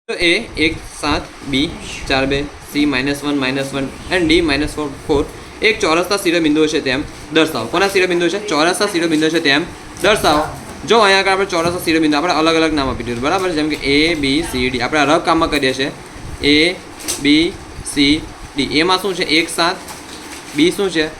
तो ए 1 7 B 4 2 C -1 and D -4 एक चौरसना शिरोबिंदुओ है तेम दर्शाવો कोना शिरोबिंदु है चौरसना शिरोबिंदु है तेम दर्शाવો जो अहीं આગળ આપણે ચોરસના શિરોબિંદુ આપણે અલગ અલગ નામ આપી દીધું બરાબર જેમ કે A B C D આપણે રફ કામમાં કરીએ છીએ A B C D A માં શું છે 1 7 B શું છે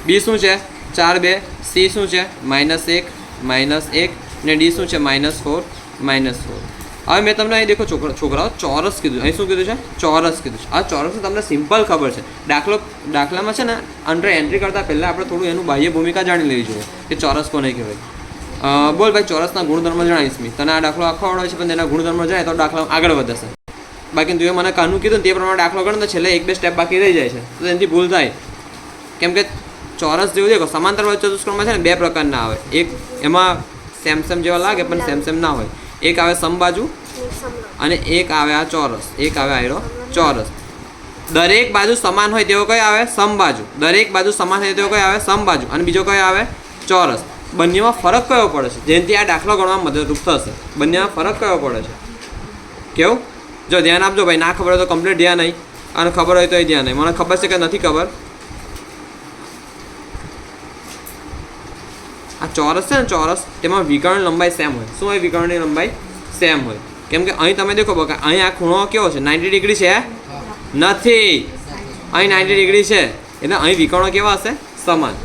B શું છે 4 2 C શું છે -1 ને D શું છે -4 હવે મેં તમને અહીં દેખો છોકરાઓ ચોરસ કીધું અહીં શું કીધું છે ચોરસ કીધું છે આ ચોરસનું તમને સિમ્પલ ખબર છે દાખલામાં છે ને અંડર એન્ટ્રી કરતાં પહેલાં આપણે થોડું એનું બાહ્ય ભૂમિકા જાણી લેવી જોઈએ કે ચોરસ કોને કહેવાય બોલ ભાઈ ચોરસના ગુણધર્મ જણાવીશ મેં તને આ દાખલો આખો આવડે છે પણ તેના ગુણધર્મ જણાય તો દાખલો આગળ વધશે બાકી તું મને કાનું કીધું તે પ્રમાણે દાખલો ગણ તો છેલ્લે 1-2 સ્ટેપ બાકી રહી જાય છે તો એનાથી ભૂલ થાય કેમ કે ચોરસ જેવું દેખો સમાંતર ચતુષ્કોણમાં છે ને બે પ્રકારના આવે એક એમાં સેમ જેવા લાગે પણ સેમ ના હોય एक आवे समबाजू અને એક આવે આ ચોરસ એક આવે આયરો ચોરસ દરેક બાજુ સમાન હોય તેવો કયો આવે સમબાજુ દરેક બાજુ સમાન હોય તેવો કયો આવે સમબાજુ અને બીજો કયો આવે ચોરસ બંનેમાં ફરક કયો પડે છે જેનાથી આ દાખલો ગણવામાં મદદરૂપ થશે બંનેમાં ફરક કયો પડે છે કેવું જો ધ્યાન આપજો ભાઈ ના ખબર હોય તો કમ્પ્લીટ ધ્યાન નહીં અને ખબર હોય તો એ ધ્યાન નહીં મને ખબર છે કે નથી ખબર આ ચોરસ છે ને ચોરસ તેમાં વિકર્ણ લંબાઈ સેમ હોય શું હોય વિકર્ણની લંબાઈ સેમ હોય કેમ કે અહીં તમે દેખો બકા અહીં આ ખૂણો કેવો છે 90 ડિગ્રી છે નથી અહીં 90 ડિગ્રી છે એટલે અહીં વિકર્ણો કેવા હશે સમાન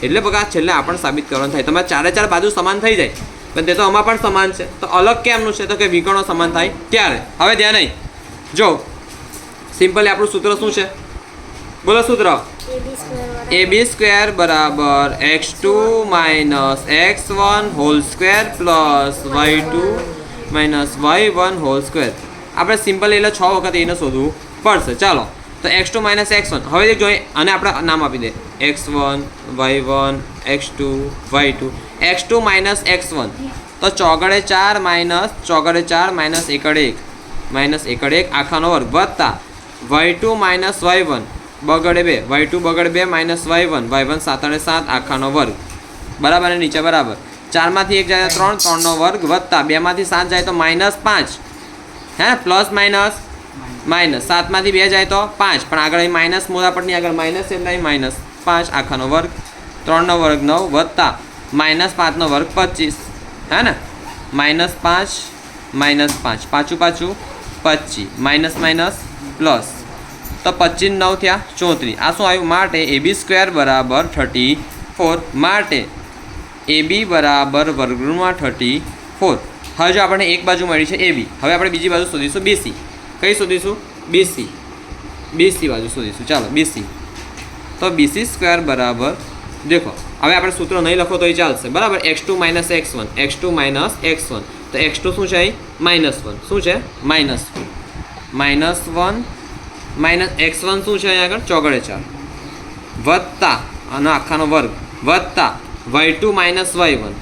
એટલે બકા છેલ્લે આપણને સાબિત કરવાનું થાય તમારે ચારે ચાર બાજુ સમાન થઈ જાય પણ તે તો આમાં પણ સમાન છે તો અલગ કેમનું છે તો કે વિકર્ણો સમાન થાય ત્યારે હવે ધ્યાન નહીં જો સિમ્પલી આપણું સૂત્ર શું છે બોલો સૂત્ર AB स्क्वायर बराबर x2 minus x1 whole square plus y2 minus y1 whole square આપણે સિમ્પલ એટલે 6 વખત એને શોધવું પડશે ચાલો તો x2 માઇનસ x1 હવે જો આને આપણે નામ આપી દે x1 y1 x2 y2 x2 minus x1 તો ચોગડે 4 માઇનસ એકડે 1 આખાનો વર્ગ વત્તા y2 માઇનસ y1 બગડે 2 y2 બગડે 2 માઇનસ y1 7 આખાનો વર્ગ બરાબર અને નીચે બરાબર 4 માંથી 1 જાય તો 3 3 નો વર્ગ વત્તા 2 માંથી 7 જાય તો -5 હે પ્લસ માઇનસ 7 માંથી 2 જાય તો 5 પણ આગળ અહીં માઇનસ મોરાપટની આગળ માઇનસ એટલે -5 આખાનો વર્ગ 3 નો વર્ગ 9 વત્તા -5 નો વર્ગ 25 હે ને -5 પાછું 25 પ્લસ तो 25 9 थया 34 आ शू आयु माटे AB स्क्वेर बराबर 34 माटे AB बराबर वर्गमूळमां 34 हवे जो आपणे एक बाजू मळी छे AB हवे आपणे बीजी बाजू शोधीशुं BC कई शोधीशुं BC बाजू शोधीशुं चालो BC तो BC स्क्वेर बराबर देखो हवे आपणे सूत्र नहीं लखो तो चालशे बराबर x2 माइनस x1 तो x2 शुं छे -1 शुं छे -1 माइनस x1 शू है आग चौगड़े 4 वत्ता आखानो वर्ग वत्ता y2 माइनस y1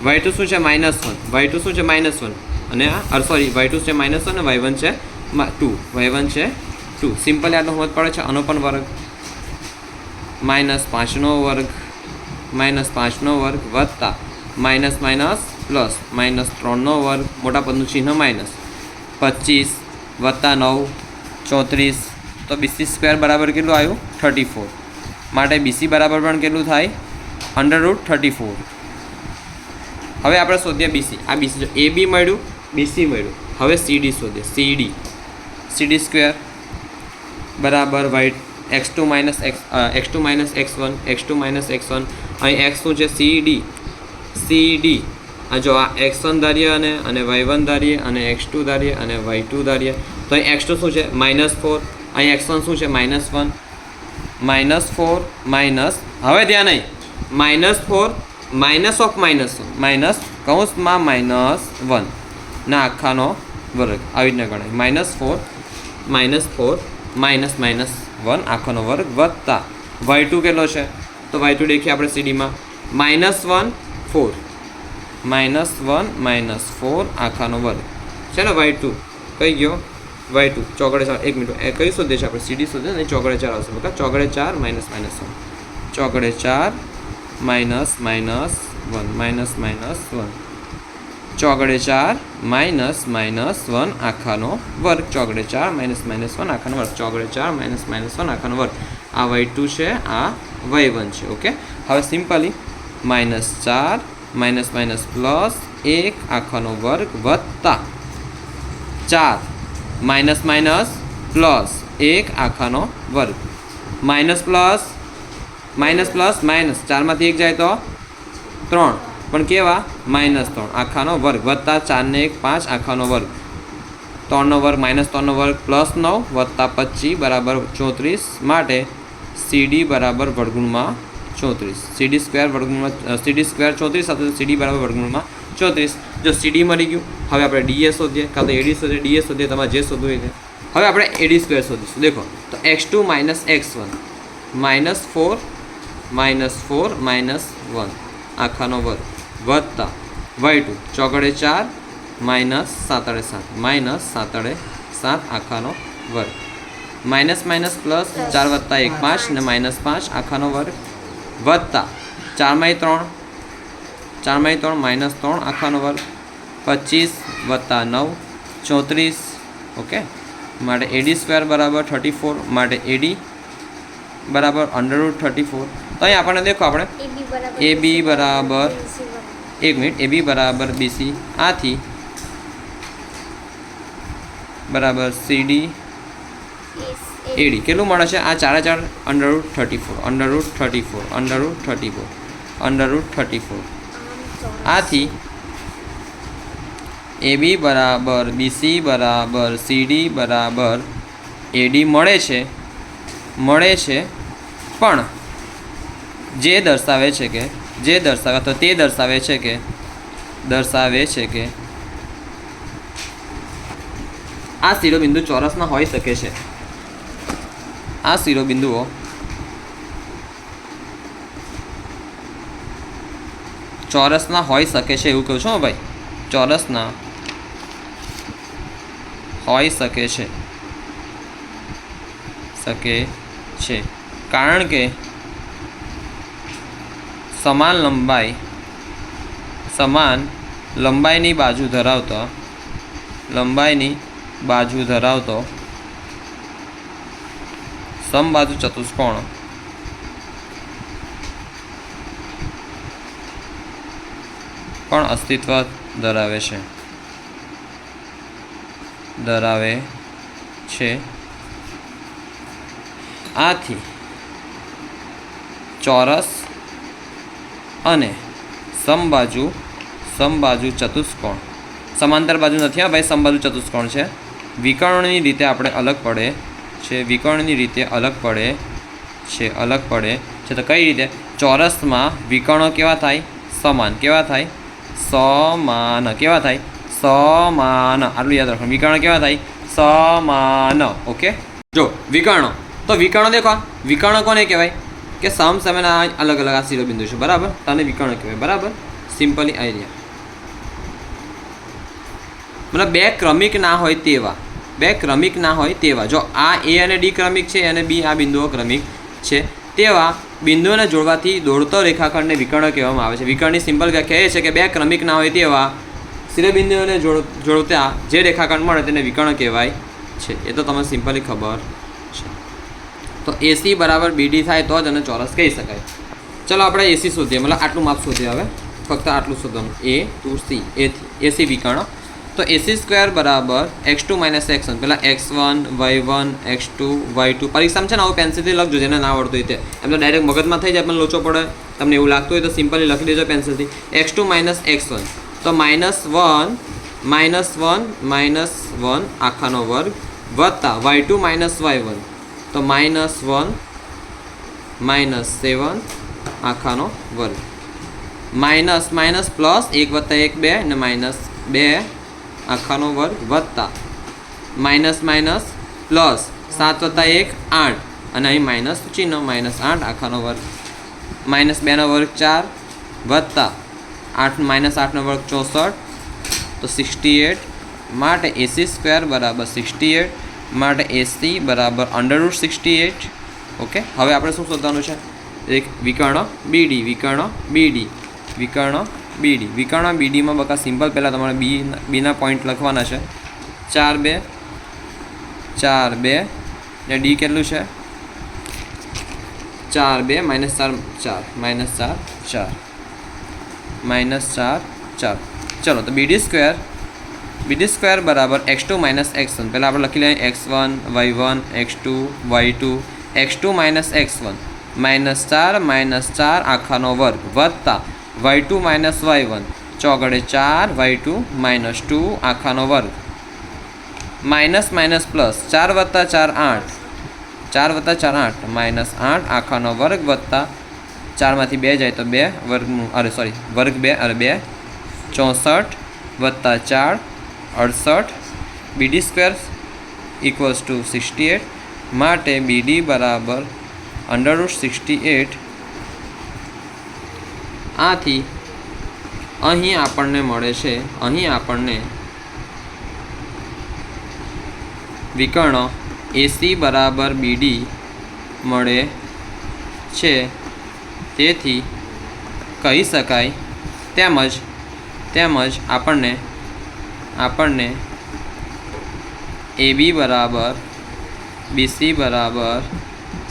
y2 शू है -1 y2 शू है -1 सॉरी y2 है -1 ने y1 है 2 सिम्पल आटलो समझ पड़े छे आनो पण वर्ग -5 नो वर्ग वत्ता माइनस प्लस -3 नो वर्ग मोटा पदनुं चिन्ह माइनस 25 वत्ता 9 34 तो BC स्क्वेर बराबर केटલું આવ્યું 34 માટે BC बराबर પણ કેટલું થાય √34 હવે આપણે શોધીએ BC આ BC જો AB મળ્યું BC મળ્યું હવે CD શોધીએ CD સ્ક્વેર બરાબર x2 માઇનસ x1 અહીં x શું છે CD આ જો આ x1 ધારીએ અને y1 ધારીએ અને x2 ધારીએ અને y2 ધારીએ तो x2 શું છે -4 અહીં x1 શું છે -1 -4 માઇનસ હવે ધ્યાન નહીં -4 માઇનસ ઓફ માઇનસ કૌંસમાં -1 ના આખાનો વર્ગ આવી રીતના ગણાય -4 -1 આખાનો વર્ગ વત્તા y2 કેટલો છે તો y2 દેખીએ આપણે સીડીમાં -1 4 -1 -4 આખાનો વર્ગ છે ને y2 કઈ ગયો y2 चौगड़े 4 एक मिनट कई शोधे छे आपणे CD शोधे ने चौगड़े 4 आवशे बका चौगड़े 4 -1 चौगड़े 4 -1 -1 ચોગડે 4 માઇનસ માઇનસ 1 આખાનો વર્ગ ચોગડે 4 માઇનસ માઇનસ 1 આખાનો વર્ગ ચોગડે 4 માઇનસ માઇનસ 1 આખાનો વર્ગ આ y2 છે આ y1 છે ઓકે હવે સિમ્પલી -4 માઇનસ માઇનસ પ્લસ 1 આખાનો વર્ગ વત્તા 4 માઇનસ માઇનસ પ્લસ 1 આખાનો વર્ગ minus plus minus plus minus 4માંથી 1 જાય તો 3 પણ કેવા -3 આખાનો વર્ગ વત્તા 4 ને 1 5 આખાનો વર્ગ 3નો વર્ગ -3નો વર્ગ +9 વત્તા 25 બરાબર 34 માટે સીડી બરાબર વર્ગમૂળમાં 34 સીડી સ્ક્વેર વર્ગમૂળમાં સીડી સ્ક્વેર 34 સાથે સીડી બરાબર વર્ગમૂળમાં 34 જો સીડી મળી ગયું હવે આપણે ડીએ શોધીએ કાં તો એડી શોધીએ ડીએ શોધીએ તમારે જે શોધવું હોય હવે આપણે એડી સ્ક્વેર શોધીશું દેખો તો x2 - x1 -4 -1 આખાનો વર્ગ વત્તા y2 ચોગડે 4 માઇનસ 7 આખાનો વર્ગ માઇનસ માઇનસ પ્લસ 4 વત્તા 1 5 ને -5 આખાનો વર્ગ વત્તા 4 - 3 -3 આખાનો વર્ગ 25 વત્તા 9 34 ઓકે માટે એડી સ્ક્વેર બરાબર 34 માટે એડી બરાબર √34 તો અહીં આપણને દેખો આપણે એ બી બરાબર 1 મિનિટ એ બી બરાબર બીસી આથી બરાબર સીડી એડી કેટલું મળે છે આ 4 √34 આથી એ બી બરાબર બીસી બરાબર સીડી બરાબર એડી મળે છે પણ જે દર્શાવે છે કે આ શિરોબિંદુ ચોરસના હોઈ શકે છે આ શિરોબિંદુઓ ચોરસના હોઈ શકે છે એવું કહું છું ભાઈ ચોરસના હોઈ શકે છે કારણ કે સમાન લંબાઈની બાજુ ધરાવતો સમબાજુ ચતુષ્કોણ પણ અસ્તિત્વ ધરાવે છે આથી ચોરસ અને સમબાજુ ચતુષ્કોણ સમાંતર બાજુ નથી હા ભાઈ સમબાજુ ચતુષ્કોણ છે વિકર્ણની રીતે આપણે અલગ પડે છે તો કઈ રીતે ચોરસમાં વિકર્ણો કેવા થાય સમાન આટલું યાદ રાખો વિકર્ણ કેવા થાય સમાન ઓકે જો વિકર્ણો તો વિકર્ણ દેખો વિકર્ણ કોને કહેવાય કે સમસમયના અલગ અલગ આ શિરોબિંદુ છે બરાબર તને વિકર્ણ કહેવાય બરાબર સિમ્પલી આઈડિયા મતલબ બે ક્રમિક ના હોય તેવા જો આ એ અને ડી ક્રમિક છે અને બી આ બિંદુઓ ક્રમિક છે તેવા બિંદુઓને જોડવાથી દોડતો રેખાખંડને વિકર્ણ કહેવામાં આવે છે વિકર્ણની સિમ્પલ વ્યાખ્યા એ છે કે બે ક્રમિક ના હોય તેવા શિરોબિંદુઓને જોડતા જે રેખાખંડ મળે તેને વિકર્ણ કહેવાય છે એ તો તમને સિમ્પલી ખબર છે તો એસી બરાબર બીડી થાય તો જ એને ચોરસ કહી શકાય ચલો આપણે એસી શોધીએ મતલબ આટલું માપ શોધીએ હવે ફક્ત આટલું શોધવાનું એ ટુ સી એસી વિકર્ણ તો એસી સ્ક્વેર બરાબર x2 - x1 પહેલાં x1 y1 x2 y2 પરીક્ષામાં છે ને આવું પેન્સિલથી લખજો જેને ના આવડતું હોય તે એમ તો ડાયરેક્ટ મગજમાં થઈ જાય પણ લોચો પડે તમને એવું લાગતું હોય તો સિમ્પલી લખી દેજો પેન્સિલથી x2 - x1 તો -1 આખાનો વર્ગ વત્તા y2 - y1 તો -1 -7 આખાનો વર્ગ માઇનસ પ્લસ 1 વત્તા 1 2 ને -2 આખાનો વર્ગ વત્તા માઇનસ પ્લસ 7 વત્તા 1 8 અને અહીં માઇનસ ચિહ્ન -8 આખાનો વર્ગ -2નો વર્ગ 4 વત્તા 8નો વર્ગ 64 તો 68 માટે એસી સ્ક્વેર બરાબર 68 માટે એસી બરાબર √68 ઓકે હવે આપણે શું શોધવાનું છે એક વિકર્ણ બીડી બીડી વિકર્ણ બીડીમાં બકા સિમ્પલ પહેલાં તમારે બીના પોઈન્ટ લખવાના છે 4 2 ને ડી કેટલું છે 4 2 -4 4 -4 ચલો તો બીડી સ્ક્વેર બરાબર x2 - x1 પહેલાં આપણે લખી લઈએ x1 y1 x2 y2 x2 - x1 -4 આખાનો વર્ગ વત્તા y2 - y1 ચોગડે 4 y2 - 2 આખાનો વર્ગ માઇનસ પ્લસ 4 + 4 8 -8 આખાનો વર્ગ વત્તા 4માંથી 2 જાય તો 2 વર્ગનું વર્ગ 2 અરે 2 64 વત્તા 4 68 બીડી સ્ક્વેર = 68 માટે બીડી બરાબર √68 આથી અહીં આપણને મળે છે વિકર્ણ એસી બરાબર બીડી મળે છે તેથી કહી શકાય તેમજ આપણને AB બરાબર BC બરાબર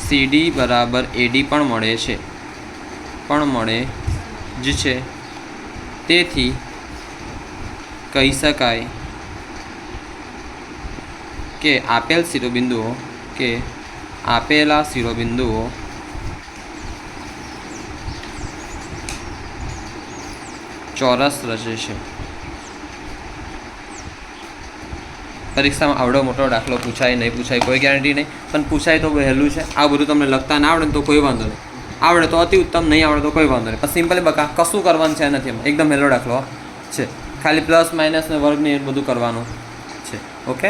CD બરાબર AD પણ મળે છે તેથી કહી શકાય કે આપેલા શિરોબિંદુઓ ચોરસ રચે છે. પરીક્ષામાં આવડો મોટો દાખલો પૂછાય નહીં પૂછાય કોઈ ગેરંટી નહીં, પણ પૂછાય તો વહેલું છે. આ બધું તમને લખતા ના આવડે તો કોઈ વાંધો નહીં, આવડે તો અતિ ઉત્તમ, નહીં આવડે તો કોઈ વાંધો નહીં. પણ સિમ્પલી બકા કશું કરવાનું છે નથી, એમાં એકદમ વહેલો દાખલો છે, ખાલી પ્લસ માઇનસ ને વર્ગ ને એ બધું કરવાનું છે. ઓકે.